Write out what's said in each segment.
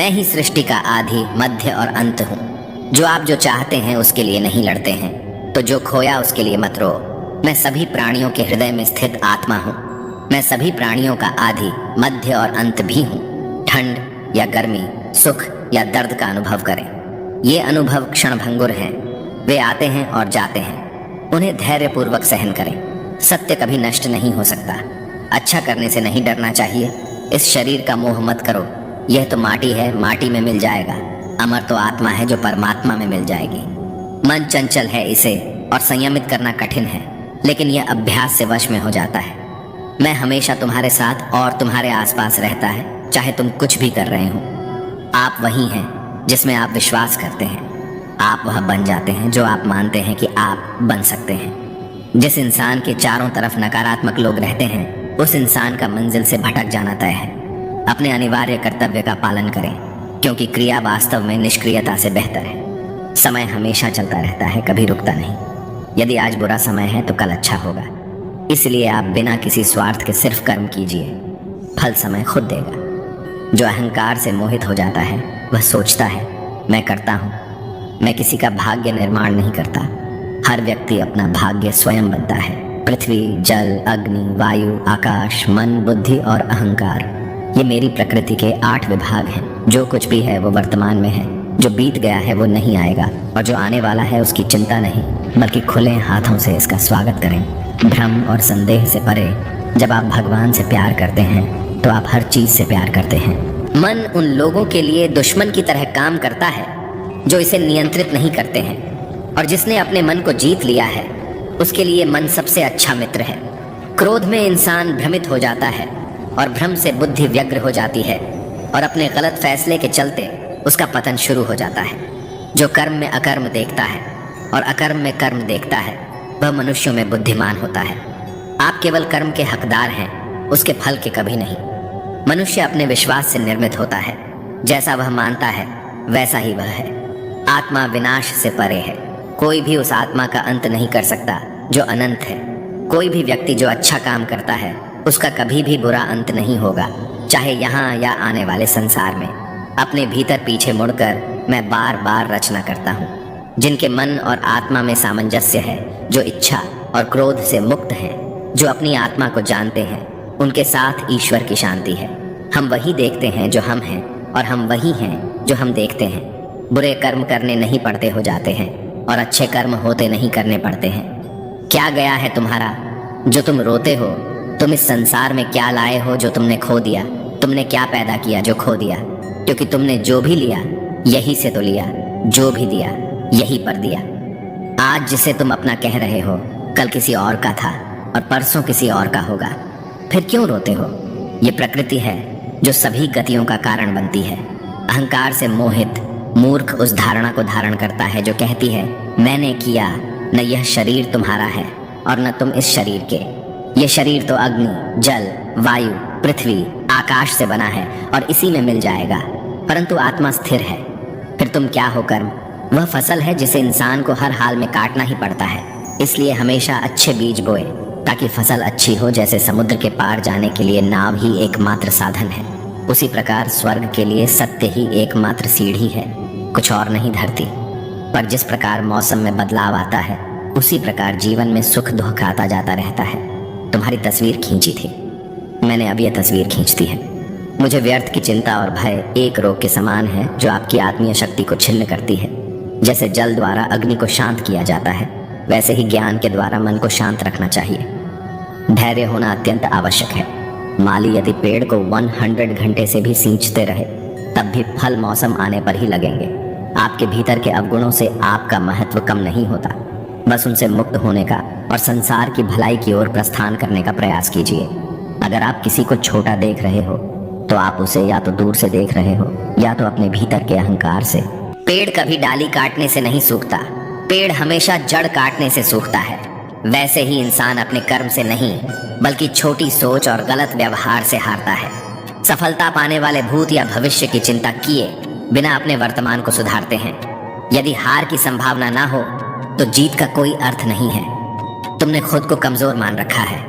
मैं ही सृष्टि का आदि, मध्य और अंत हूँ। जो आप जो चाहते हैं उसके लिए नहीं लड़ते हैं, तो जो खोया उसके लिए मत रो। मैं सभी प्राणियों के हृदय में स्थित आत्मा हूँ। मैं सभी प्राणियों का आदि, मध्य और अंत भी हूँ। ठंड या गर्मी, सुख या दर्द का अनुभव करें। ये अनुभव क्षणभंगुर हैं, वे आते हैं और जाते हैं। उन्हें धैर्यपूर्वक सहन करें। सत्य कभी नष्ट नहीं हो सकता। अच्छा करने से नहीं डरना चाहिए। इस शरीर का मोह मत करो। यह तो माटी है, माटी में मिल जाएगा। अमर तो आत्मा है जो परमात्मा में मिल जाएगी। मन चंचल है, इसे और संयमित करना कठिन है, लेकिन यह अभ्यास से वश में हो जाता है। मैं हमेशा तुम्हारे साथ और तुम्हारे आसपास रहता है, चाहे तुम कुछ भी कर रहे हो। आप वही हैं जिसमें आप विश्वास करते हैं। आप वह बन जाते हैं जो आप मानते हैं कि आप बन सकते हैं। जिस इंसान के चारों तरफ नकारात्मक लोग रहते हैं, उस इंसान का मंजिल से भटक जाना तय है। अपने अनिवार्य कर्तव्य का पालन करें, क्योंकि क्रिया वास्तव में निष्क्रियता से बेहतर है। समय हमेशा चलता रहता है, कभी रुकता नहीं। यदि आज बुरा समय है तो कल अच्छा होगा। इसलिए आप बिना किसी स्वार्थ के सिर्फ कर्म कीजिए, फल समय खुद देगा। जो अहंकार से मोहित हो जाता है वह सोचता है मैं करता हूँ। मैं किसी का भाग्य निर्माण नहीं करता। हर व्यक्ति अपना भाग्य स्वयं बनता है। पृथ्वी, जल, अग्नि, वायु, आकाश, मन, बुद्धि और अहंकार, ये मेरी प्रकृति के 8 विभाग हैं। जो कुछ भी है वो वर्तमान में है। जो बीत गया है वो नहीं आएगा, और जो आने वाला है उसकी चिंता नहीं, बल्कि खुले हाथों से इसका स्वागत करें। भ्रम और संदेह से परे जब आप भगवान से प्यार करते हैं तो आप हर चीज से प्यार करते हैं। मन उन लोगों के लिए दुश्मन की तरह काम करता है जो इसे नियंत्रित नहीं करते हैं, और जिसने अपने मन को जीत लिया है उसके लिए मन सबसे अच्छा मित्र है। क्रोध में इंसान भ्रमित हो जाता है और भ्रम से बुद्धि व्यग्र हो जाती है, और अपने गलत फैसले के चलते उसका पतन शुरू हो जाता है। जो कर्म में अकर्म देखता है और अकर्म में कर्म देखता है, वह मनुष्यों में बुद्धिमान होता है। आप केवल कर्म के हकदार हैं, उसके फल के कभी नहीं। मनुष्य अपने विश्वास से निर्मित होता है। जैसा वह मानता है वैसा ही वह है। आत्मा विनाश से परे है। कोई भी उस आत्मा का अंत नहीं कर सकता जो अनंत है। कोई भी व्यक्ति जो अच्छा काम करता है उसका कभी भी बुरा अंत नहीं होगा, चाहे यहाँ या आने वाले संसार में। अपने भीतर पीछे मुड़कर मैं बार बार रचना करता हूँ। जिनके मन और आत्मा में सामंजस्य है, जो इच्छा और क्रोध से मुक्त हैं, जो अपनी आत्मा को जानते हैं, उनके साथ ईश्वर की शांति है। हम वही देखते हैं जो हम हैं, और हम वही हैं जो हम देखते हैं। बुरे कर्म करने नहीं पड़ते हो जाते हैं, और अच्छे कर्म होते नहीं करने पड़ते हैं। क्या गया है तुम्हारा जो तुम रोते हो? तुम इस संसार में क्या लाए हो जो तुमने खो दिया? तुमने क्या पैदा किया जो खो दिया? क्योंकि तुमने जो भी लिया यही से तो लिया, जो भी दिया यही पर दिया। आज जिसे तुम अपना कह रहे हो कल किसी और का था, और परसों किसी और का होगा। फिर क्यों रोते हो? ये प्रकृति है जो सभी गतियों का कारण बनती है। अहंकार से मोहित मूर्ख उस धारणा को धारण करता है जो कहती है मैंने किया, न यह शरीर तुम्हारा है और न तुम इस शरीर के। ये शरीर तो अग्नि, जल, वायु, पृथ्वी, आकाश से बना है और इसी में मिल जाएगा, परंतु आत्मा स्थिर है। फिर तुम क्या हो? कर्म वह फसल है जिसे इंसान को हर हाल में काटना ही पड़ता है। इसलिए हमेशा अच्छे बीज बोए ताकि फसल अच्छी हो। जैसे समुद्र के पार जाने के लिए नाव ही एकमात्र साधन है, उसी प्रकार स्वर्ग के लिए सत्य ही एकमात्र सीढ़ी है, कुछ और नहीं धरती। पर जिस प्रकार मौसम में बदलाव आता है, उसी प्रकार जीवन में सुख दुख आता जाता रहता है। तुम्हारी तस्वीर खींची थी, मैंने अब यह तस्वीर खींच दी है। मुझे व्यर्थ की चिंता और भय एक रोग के समान है जो आपकी आत्मीय शक्ति को छिन्न करती है। जैसे जल द्वारा अग्नि को शांत किया जाता है, वैसे ही ज्ञान के द्वारा मन को शांत रखना चाहिए। धैर्य होना अत्यंत आवश्यक है। माली यदि पेड़ को 100 घंटे से भी सींचते रहे, तब भी फल मौसम आने पर ही लगेंगे। आपके भीतर के अवगुणों से आपका महत्व कम नहीं होता। बस उनसे मुक्त होने का और संसार की भलाई की ओर प्रस्थान करने का प्रयास कीजिए। अगर आप किसी को छोटा देख रहे हो तो आप उसे या तो दूर से देख रहे हो या तो अपने भीतर के अहंकार से। पेड़ कभी डाली काटने से नहीं सूखता, पेड़ हमेशा जड़ काटने से सूखता है। वैसे ही इंसान अपने कर्म से नहीं बल्कि छोटी सोच और गलत व्यवहार से हारता है। सफलता पाने वाले भूत या भविष्य की चिंता किए बिना अपने वर्तमान को सुधारते हैं। यदि हार की संभावना ना हो तो जीत का कोई अर्थ नहीं है। तुमने खुद को कमजोर मान रखा है,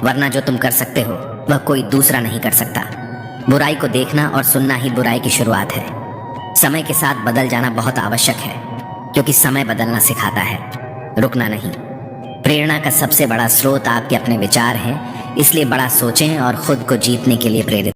वरना जो तुम कर सकते हो वह कोई दूसरा नहीं कर सकता। बुराई को देखना और सुनना ही बुराई की शुरुआत है। समय के साथ बदल जाना बहुत आवश्यक है, क्योंकि समय बदलना सिखाता है, रुकना नहीं। प्रेरणा का सबसे बड़ा स्रोत आपके अपने विचार हैं, इसलिए बड़ा सोचें और खुद को जीतने के लिए प्रेरित